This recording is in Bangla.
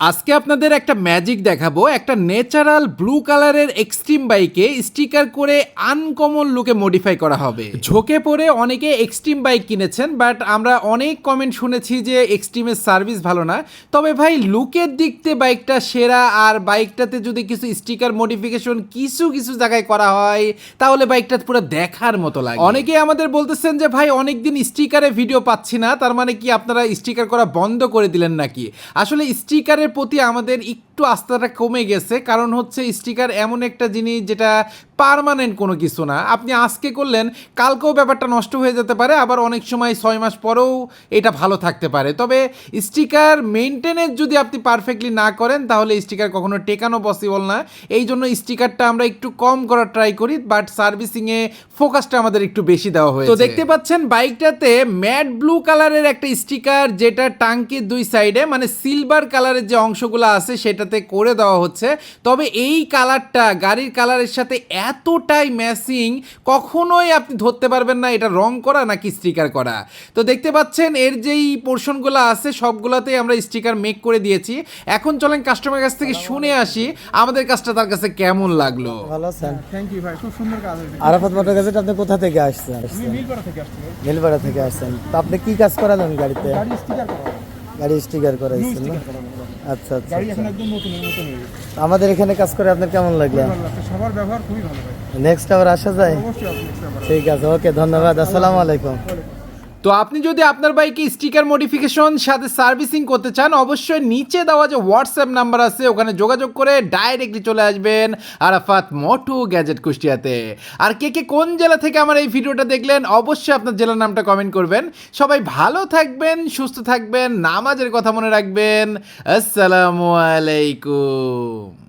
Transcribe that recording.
আজকে আপনাদের একটা ম্যাজিক দেখাবো। একটা ন্যাচারাল ব্লু কালারের এক্সট্রিম বাইকে স্টিকার করে আনকমন লুকে মডিফাই করা হবে। ঝোঁকে পড়ে অনেকে এক্সট্রিম বাইক কিনেছেন, বাট আমরা অনেক কমেন্ট শুনেছি যে এক্সট্রিমের সার্ভিস ভালো না। তবে ভাই লুকের দিক থেকে বাইকটা সেরা, আর বাইকটাতে যদি কিছু স্টিকার মডিফিকেশন কিছু কিছু জায়গায় করা হয় তাহলে বাইকটা পুরো দেখার মতো লাগে। অনেকে আমাদের বলতেছেন যে ভাই অনেকদিন স্টিকারে ভিডিও পাচ্ছি না, তার মানে কি আপনারা স্টিকার করা বন্ধ করে দিলেন নাকি? আসলে স্টিকারের প্রতি আমাদের একটু আস্থাটা কমে গেছে, কারণ হচ্ছে স্টিকার এমন একটা জিনিস যেটা পার্মানেন্ট কোনো কিছু না। আপনি আজকে করলেন, কালকেও ব্যাপারটা নষ্ট হয়ে যেতে পারে, আবার অনেক সময় 6 মাস পরেও এটা ভালো থাকতে পারে। তবে স্টিকার মেনটেনেন্স যদি আপনি পারফেক্টলি না করেন তাহলে স্টিকার কখনো টেকানো পসিবল না। এই জন্য স্টিকারটা আমরা একটু কম করার ট্রাই করি, বাট সার্ভিসিংয়ে ফোকাসটা আমাদের একটু বেশি দেওয়া হয়েছে। তো দেখতে পাচ্ছেন বাইকটাতে ম্যাট ব্লু কালারের একটা স্টিকার, যেটা টাঙ্কির দুই সাইডে মানে সিলভার কালারের যে অংশগুলো আছে সেটাতে করে দেওয়া হচ্ছে। তবে এই কালারটা গাড়ির কালারের সাথে এতটাই ম্যাচিং, কখনোই আপনি ধরতে পারবেন না এটা রং করা নাকি স্টিকার করা। তো দেখতে পাচ্ছেন এর যেই পোর্শনগুলো আছে সবগুলোতেই আমরা স্টিকার মেক করে দিয়েছি। এখন চলেন কাস্টমার কাছ থেকে শুনে আসি আমাদের কাজটা তার কাছে কেমন লাগলো। ভালো আছেন? থ্যাংক ইউ ভাই, খুব সুন্দর কাজ হয়েছে। আরাফাত মোটর গ্যাজেট, আপনি কোথা থেকে আসছেন? আমি মিলপাড়া থেকে আসছি ভাই। নীলপাড়া থেকে আসছেন। তো আপনি কি কাজ করালেন গাড়িতে? গাড়ি স্টিকার করা হবে। গাড়ি স্টিকার নিউ করাইছেন না? স্টিকার করা হবে। আচ্ছা আচ্ছা গাড়ি আচ্ছা। এখন একদম নতুনের মতন হয়ে গেছে। আমাদের এখানে কাজ করে আপনার কেমন লাগলো? খুবই ভালো লাগছে, সবার ব্যবহার খুবই ভালো ভাই। নেক্সট আবার আসা যায়? অবশ্যই আপনি next আবার ঠিক আছে, ওকে, ধন্যবাদ, আসসালামু আলাইকুম। তো আপনি যদি আপনার বাইকে স্টিকার মডিফিকেশন সাথে সার্ভিসিং করতে চান, অবশ্যই নিচে দেওয়া যে হোয়াটসঅ্যাপ নাম্বার আছে ওখানে যোগাযোগ করে ডাইরেক্টলি চলে আসবেন আরাফাত মোটু গ্যাজেট কুষ্টিয়াতে। আর কে কে কোন জেলা থেকে আমার এই ভিডিওটা দেখলেন অবশ্যই আপনার জেলার নামটা কমেন্ট করবেন। সবাই ভালো থাকবেন, সুস্থ থাকবেন, নামাজের কথা মনে রাখবেন। আসসালামু আলাইকুম।